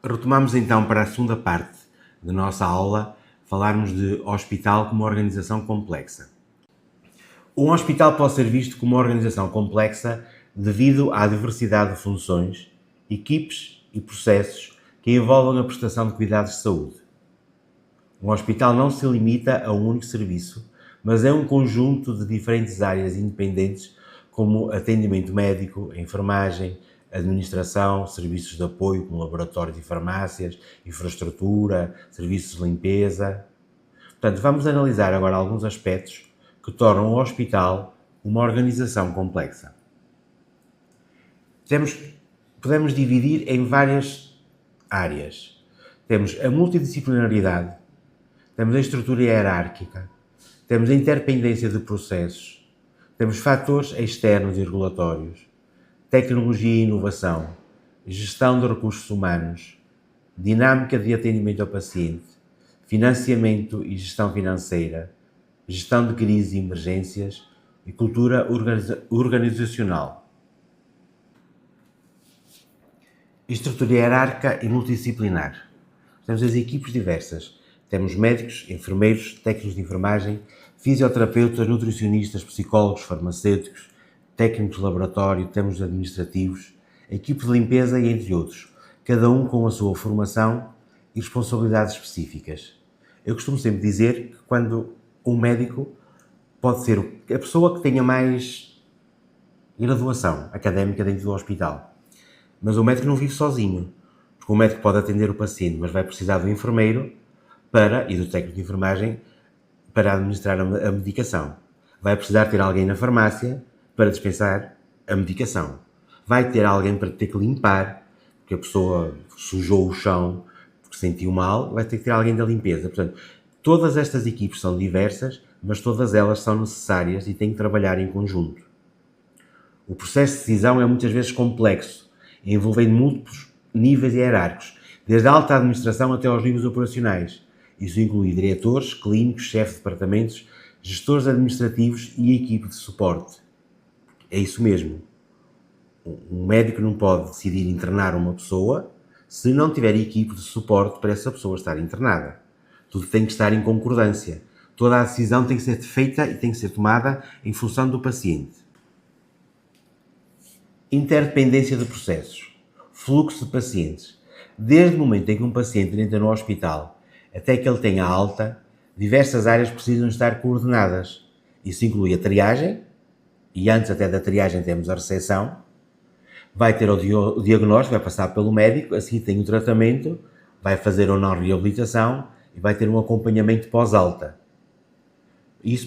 Retomamos então para a segunda parte da nossa aula, falarmos de hospital como organização complexa. Um hospital pode ser visto como uma organização complexa devido à diversidade de funções, equipes e processos que envolvem a prestação de cuidados de saúde. Um hospital não se limita a um único serviço, mas é um conjunto de diferentes áreas independentes, como atendimento médico, enfermagem, administração, serviços de apoio como laboratórios e farmácias, infraestrutura, serviços de limpeza. Portanto, vamos analisar agora alguns aspectos que tornam o hospital uma organização complexa. Podemos dividir em várias áreas. Temos a multidisciplinaridade, temos a estrutura hierárquica, temos a interdependência de processos, temos fatores externos e regulatórios, tecnologia e inovação, gestão de recursos humanos, dinâmica de atendimento ao paciente, financiamento e gestão financeira, gestão de crises e emergências e cultura organizacional. Estrutura hierárquica e multidisciplinar. Temos as equipes diversas. Temos médicos, enfermeiros, técnicos de enfermagem, fisioterapeutas, nutricionistas, psicólogos, farmacêuticos, técnicos de laboratório, temos administrativos, equipes de limpeza e entre outros, cada um com a sua formação e responsabilidades específicas. Eu costumo sempre dizer que quando um médico pode ser a pessoa que tenha mais graduação académica dentro do hospital, mas o médico não vive sozinho, porque o médico pode atender o paciente, mas vai precisar do enfermeiro e do técnico de enfermagem para administrar a medicação. Vai precisar ter alguém na farmácia para dispensar a medicação. Vai ter alguém para ter que limpar, porque a pessoa sujou o chão porque sentiu mal, vai ter que ter alguém da limpeza. Portanto, todas estas equipes são diversas, mas todas elas são necessárias e têm que trabalhar em conjunto. O processo de decisão é muitas vezes complexo, envolvendo múltiplos níveis hierárquicos, desde a alta administração até aos níveis operacionais. Isso inclui diretores, clínicos, chefes de departamentos, gestores administrativos e equipe de suporte. É isso mesmo. Um médico não pode decidir internar uma pessoa se não tiver equipe de suporte para essa pessoa estar internada. Tudo tem que estar em concordância. Toda a decisão tem que ser feita e tem que ser tomada em função do paciente. Interdependência de processos. Fluxo de pacientes. Desde o momento em que um paciente entra no hospital até que ele tenha alta, diversas áreas precisam estar coordenadas. Isso inclui a triagem, e antes até da triagem temos a recepção. Vai ter o diagnóstico, vai passar pelo médico, a seguir tem o tratamento, vai fazer ou não reabilitação e vai ter um acompanhamento pós-alta.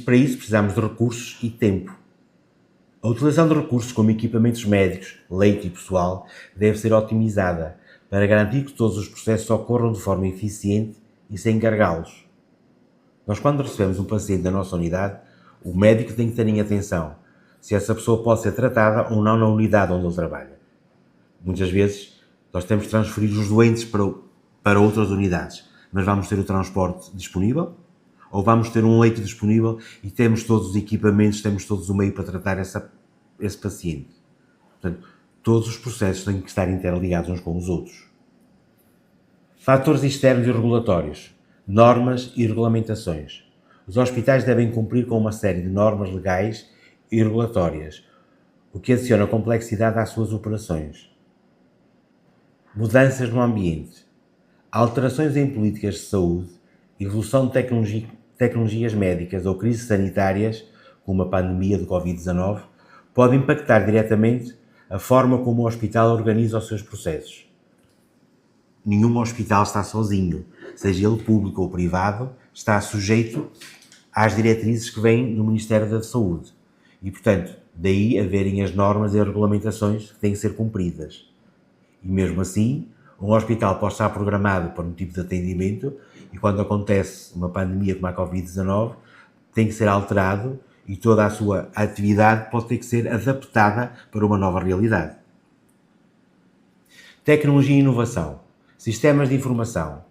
Para isso precisamos de recursos e tempo. A utilização de recursos como equipamentos médicos, leito e pessoal deve ser otimizada para garantir que todos os processos ocorram de forma eficiente e sem gargalos. Nós, quando recebemos um paciente da nossa unidade, o médico tem que ter em atenção se essa pessoa pode ser tratada ou não na unidade onde ele trabalha. Muitas vezes nós temos de transferir os doentes para outras unidades, mas vamos ter o transporte disponível ou vamos ter um leito disponível e temos todos os equipamentos, temos todos o meio para tratar esse paciente. Portanto, todos os processos têm que estar interligados uns com os outros. Fatores externos e regulatórios, normas e regulamentações. Os hospitais devem cumprir com uma série de normas legais e regulatórias, o que adiciona complexidade às suas operações. Mudanças no ambiente, alterações em políticas de saúde, evolução de tecnologias médicas ou crises sanitárias, como a pandemia do Covid-19, podem impactar diretamente a forma como o hospital organiza os seus processos. Nenhum hospital está sozinho, seja ele público ou privado, está sujeito às diretrizes que vêm do Ministério da Saúde. E, portanto, daí haverem as normas e as regulamentações que têm que ser cumpridas. E mesmo assim, um hospital pode estar programado para um tipo de atendimento e quando acontece uma pandemia como a Covid-19, tem que ser alterado e toda a sua atividade pode ter que ser adaptada para uma nova realidade. Tecnologia e inovação. Sistemas de informação.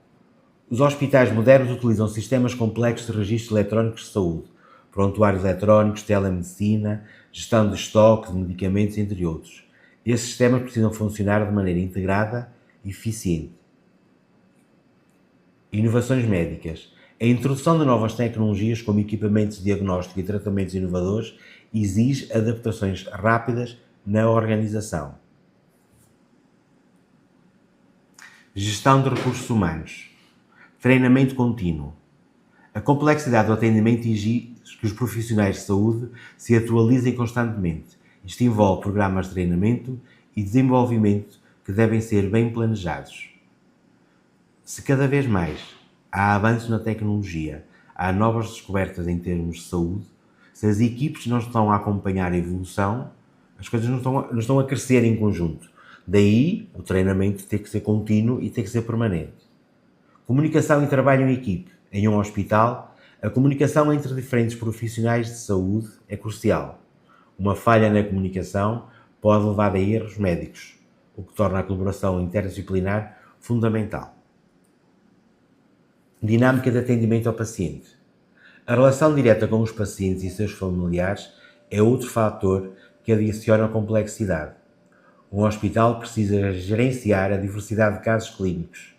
Os hospitais modernos utilizam sistemas complexos de registros eletrónicos de saúde, prontuários eletrónicos, telemedicina, gestão de estoque de medicamentos, entre outros. Esses sistemas precisam funcionar de maneira integrada e eficiente. Inovações médicas. A introdução de novas tecnologias como equipamentos de diagnóstico e tratamentos inovadores exige adaptações rápidas na organização. Gestão de recursos humanos. Treinamento contínuo. A complexidade do atendimento exige que os profissionais de saúde se atualizem constantemente. Isto envolve programas de treinamento e desenvolvimento que devem ser bem planejados. Se cada vez mais há avanços na tecnologia, há novas descobertas em termos de saúde, se as equipes não estão a acompanhar a evolução, as coisas não estão a crescer em conjunto. Daí o treinamento tem que ser contínuo e tem que ser permanente. Comunicação e trabalho em equipe. Em um hospital, a comunicação entre diferentes profissionais de saúde é crucial. Uma falha na comunicação pode levar a erros médicos, o que torna a colaboração interdisciplinar fundamental. Dinâmica de atendimento ao paciente. A relação direta com os pacientes e seus familiares é outro fator que adiciona complexidade. Um hospital precisa gerenciar a diversidade de casos clínicos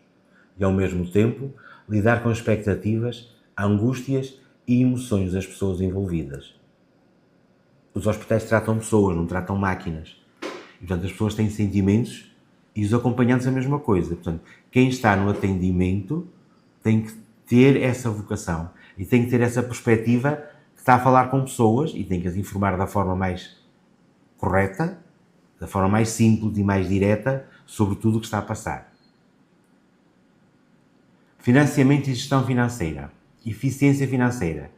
e, ao mesmo tempo, lidar com expectativas, angústias e emoções das pessoas envolvidas. Os hospitais tratam pessoas, não tratam máquinas. E, portanto, as pessoas têm sentimentos e os acompanhantes a mesma coisa. Portanto, quem está no atendimento tem que ter essa vocação e tem que ter essa perspectiva que está a falar com pessoas e tem que as informar da forma mais correta, da forma mais simples e mais direta sobre tudo o que está a passar. Financiamento e gestão financeira. Eficiência financeira.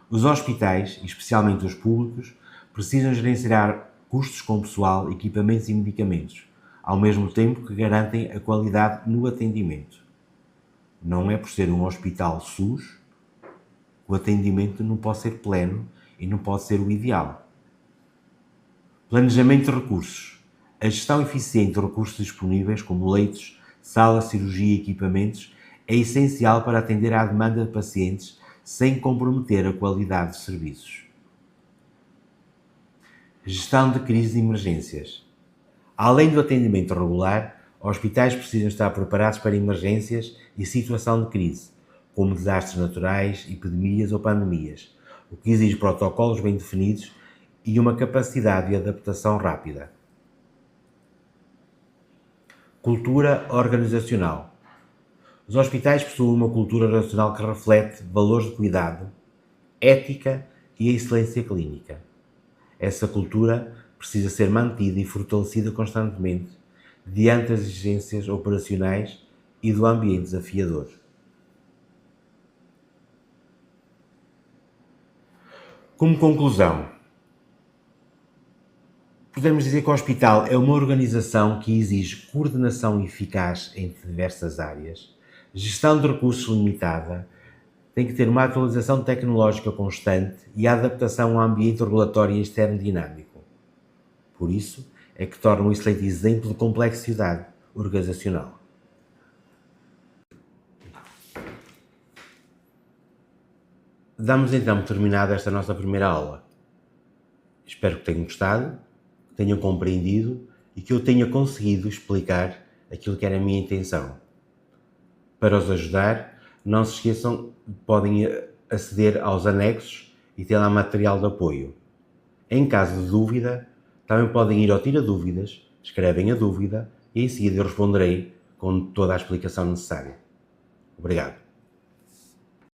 Os hospitais, especialmente os públicos, precisam gerenciar custos com pessoal, equipamentos e medicamentos, ao mesmo tempo que garantem a qualidade no atendimento. Não é por ser um hospital SUS que o atendimento não pode ser pleno e não pode ser o ideal. Planejamento de recursos. A gestão eficiente de recursos disponíveis, como leitos, salas, cirurgia e equipamentos, é essencial para atender à demanda de pacientes sem comprometer a qualidade dos serviços. Gestão de crises e emergências. Além do atendimento regular, hospitais precisam estar preparados para emergências e situação de crise, como desastres naturais, epidemias ou pandemias, o que exige protocolos bem definidos e uma capacidade de adaptação rápida. Cultura organizacional. Os hospitais possuem uma cultura organizacional que reflete valores de cuidado, ética e excelência clínica. Essa cultura precisa ser mantida e fortalecida constantemente diante das exigências operacionais e do ambiente desafiador. Como conclusão, podemos dizer que o hospital é uma organização que exige coordenação eficaz entre diversas áreas, gestão de recursos limitada, tem que ter uma atualização tecnológica constante e a adaptação ao ambiente regulatório e externo dinâmico. Por isso, é que torna um excelente exemplo de complexidade organizacional. Damos então terminada esta nossa primeira aula. Espero que tenham gostado, que tenham compreendido e que eu tenha conseguido explicar aquilo que era a minha intenção. Para os ajudar, não se esqueçam, podem aceder aos anexos e ter lá material de apoio. Em caso de dúvida, também podem ir ao Tira Dúvidas, escrevem a dúvida e em seguida eu responderei com toda a explicação necessária. Obrigado.